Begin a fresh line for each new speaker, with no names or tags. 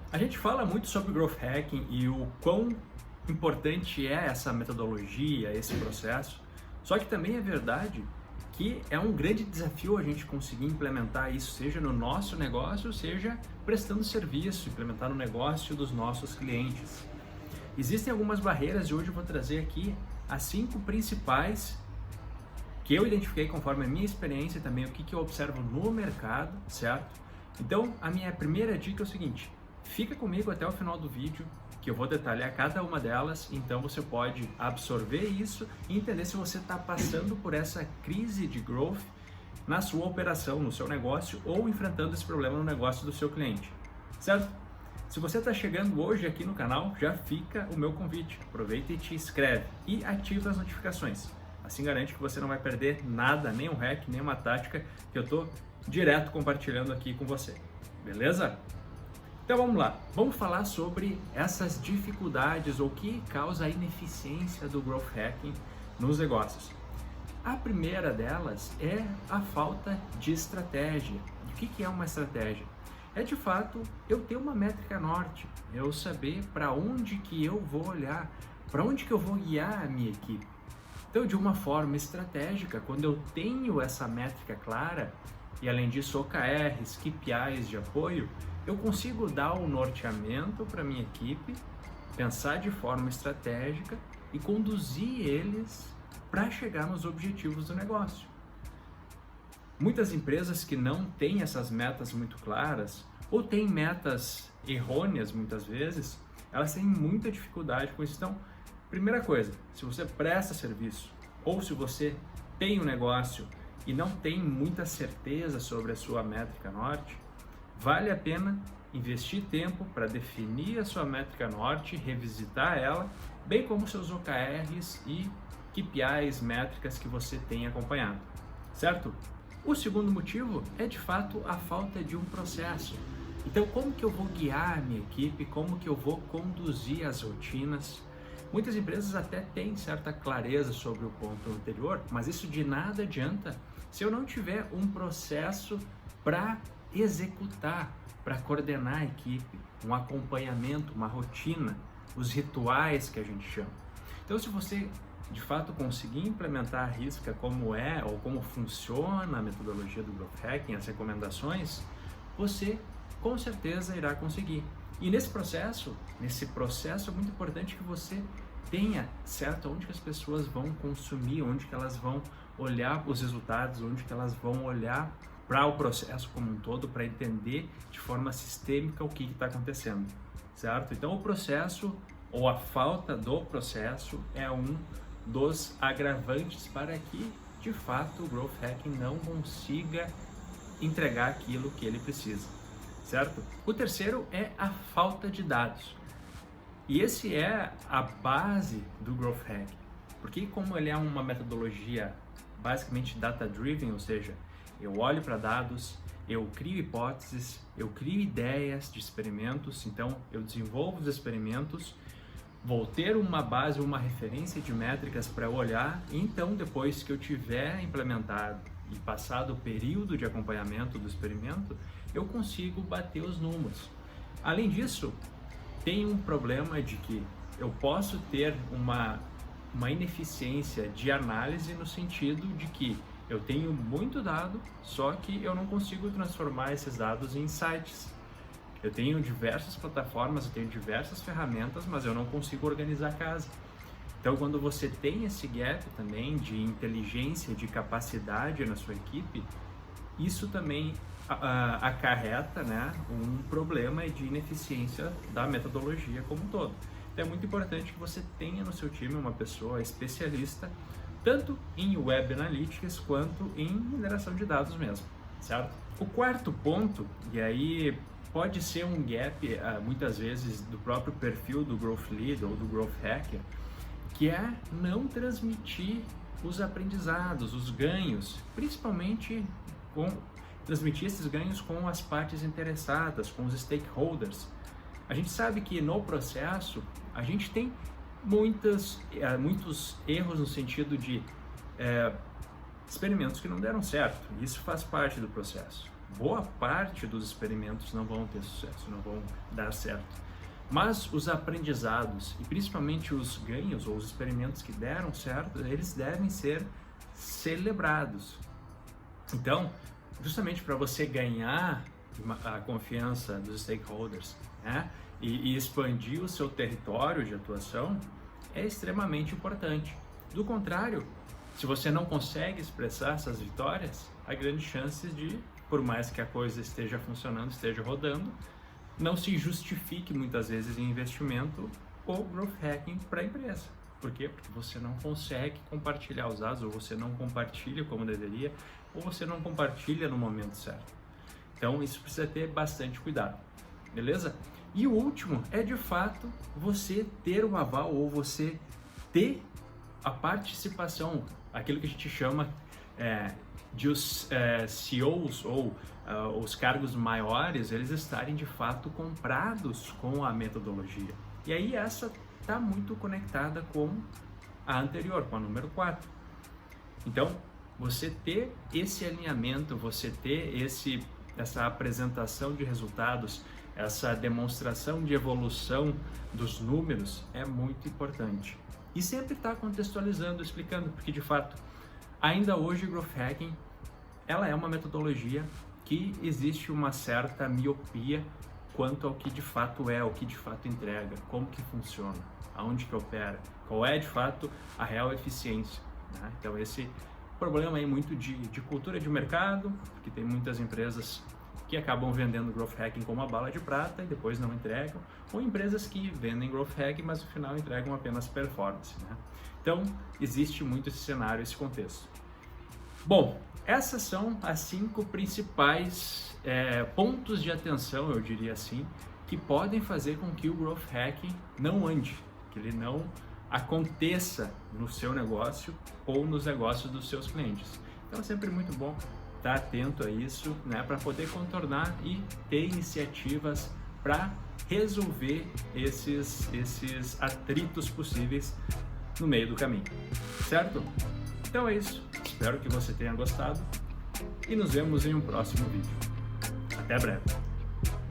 A gente fala muito sobre Growth Hacking e o quão importante é essa metodologia, esse processo, só que também é verdade que é um grande desafio a gente conseguir implementar isso, seja no nosso negócio, seja prestando serviço, implementar no negócio dos nossos clientes. Existem algumas barreiras e hoje eu vou trazer aqui as 5 principais que eu identifiquei conforme a minha experiência e também o que eu observo no mercado, certo? Então, a minha primeira dica é o seguinte: fica comigo até o final do vídeo, que eu vou detalhar cada uma delas, então você pode absorver isso e entender se você está passando por essa crise de growth na sua operação, no seu negócio ou enfrentando esse problema no negócio do seu cliente, certo? Se você está chegando hoje aqui no canal, já fica o meu convite, aproveita e te inscreve e ativa as notificações. Assim garante que você não vai perder nada, nem um hack, nem uma tática que eu estou direto compartilhando aqui com você, beleza? Então vamos lá, vamos falar sobre essas dificuldades ou o que causa a ineficiência do Growth Hacking nos negócios. A primeira delas é a falta de estratégia. O que é uma estratégia? É de fato eu ter uma métrica norte, eu saber para onde que eu vou olhar, para onde que eu vou guiar a minha equipe. Então, de uma forma estratégica, quando eu tenho essa métrica clara, e além disso OKRs, KPIs de apoio, eu consigo dar um norteamento para a minha equipe, pensar de forma estratégica e conduzir eles para chegar nos objetivos do negócio. Muitas empresas que não têm essas metas muito claras, ou têm metas errôneas muitas vezes, elas têm muita dificuldade com isso. Então, primeira coisa, se você presta serviço ou se você tem um negócio e não tem muita certeza sobre a sua métrica norte, vale a pena investir tempo para definir a sua métrica norte, revisitar ela, bem como seus OKRs e KPIs, métricas que você tem acompanhado, certo? O segundo motivo é de fato a falta de um processo. Então, como que eu vou guiar a minha equipe, como que eu vou conduzir as rotinas? Muitas empresas até têm certa clareza sobre o ponto anterior, mas isso de nada adianta se eu não tiver um processo para executar, para coordenar a equipe, um acompanhamento, uma rotina, os rituais que a gente chama. Então, se você de fato conseguir implementar à risca como é ou como funciona a metodologia do Growth Hacking, as recomendações, você com certeza irá conseguir. E nesse processo é muito importante que você tenha certo onde que as pessoas vão consumir, onde que elas vão olhar os resultados, onde que elas vão olhar para o processo como um todo, para entender de forma sistêmica o que está acontecendo, certo? Então o processo ou a falta do processo é um dos agravantes para que de fato o Growth Hacking não consiga entregar aquilo que ele precisa, certo? O terceiro é a falta de dados. E esse é a base do Growth Hacking, porque como ele é uma metodologia basicamente data-driven, ou seja, eu olho para dados, eu crio hipóteses, eu crio ideias de experimentos, então eu desenvolvo os experimentos, vou ter uma base, uma referência de métricas para eu olhar, e então depois que eu tiver implementado e passado o período de acompanhamento do experimento, eu consigo bater os números. Além disso, tem um problema de que eu posso ter uma ineficiência de análise no sentido de que eu tenho muito dado, só que eu não consigo transformar esses dados em insights. Eu tenho diversas plataformas, eu tenho diversas ferramentas, mas eu não consigo organizar a casa. Então, quando você tem esse gap também de inteligência, de capacidade na sua equipe, isso também acarreta, né, um problema de ineficiência da metodologia como um todo. Então, é muito importante que você tenha no seu time uma pessoa especialista, tanto em Web Analytics quanto em mineração de dados mesmo, certo? O quarto ponto, e aí pode ser um gap muitas vezes do próprio perfil do Growth Lead ou do Growth Hacker, que é não transmitir os aprendizados, os ganhos, principalmente transmitir esses ganhos com as partes interessadas, com os stakeholders. A gente sabe que no processo a gente tem muitos erros no sentido de experimentos que não deram certo. Isso faz parte do processo. boa parte dos experimentos não vão ter sucesso, não vão dar certo. Mas os aprendizados, e principalmente os ganhos ou os experimentos que deram certo, eles devem ser celebrados. Então, justamente para você ganhar a confiança dos stakeholders, né, e expandir o seu território de atuação, é extremamente importante. Do contrário, se você não consegue expressar essas vitórias, há grandes chances de, por mais que a coisa esteja funcionando, esteja rodando, não se justifique muitas vezes em investimento ou growth hacking para a empresa. Por quê? Porque você não consegue compartilhar os dados, ou você não compartilha como deveria, ou você não compartilha no momento certo. Então isso precisa ter bastante cuidado, beleza? E o último é de fato você ter o aval, ou você ter a participação, aquilo que a gente chama de os CEOs ou os cargos maiores, eles estarem de fato comprados com a metodologia. E aí essa está muito conectada com a anterior, com a número 4. Então, você ter esse alinhamento, você ter essa apresentação de resultados, essa demonstração de evolução dos números é muito importante. E sempre está contextualizando, explicando, porque de fato, ainda hoje Growth Hacking, ela é uma metodologia que existe uma certa miopia quanto ao que de fato é, o que de fato entrega, como que funciona, aonde que opera, qual é de fato a real eficiência, né? Então esse problema aí muito de cultura de mercado, porque tem muitas empresas que acabam vendendo Growth Hacking como uma bala de prata e depois não entregam, ou empresas que vendem Growth Hacking, mas no final entregam apenas performance, né? Então existe muito esse cenário, esse contexto. Bom, essas são as 5 principais pontos de atenção, eu diria assim, que podem fazer com que o Growth Hacking não ande, que ele não aconteça no seu negócio ou nos negócios dos seus clientes. Então é sempre muito bom estar atento a isso, né, para poder contornar e ter iniciativas para resolver esses atritos possíveis no meio do caminho, certo? Então é isso, espero que você tenha gostado e nos vemos em um próximo vídeo. Até breve!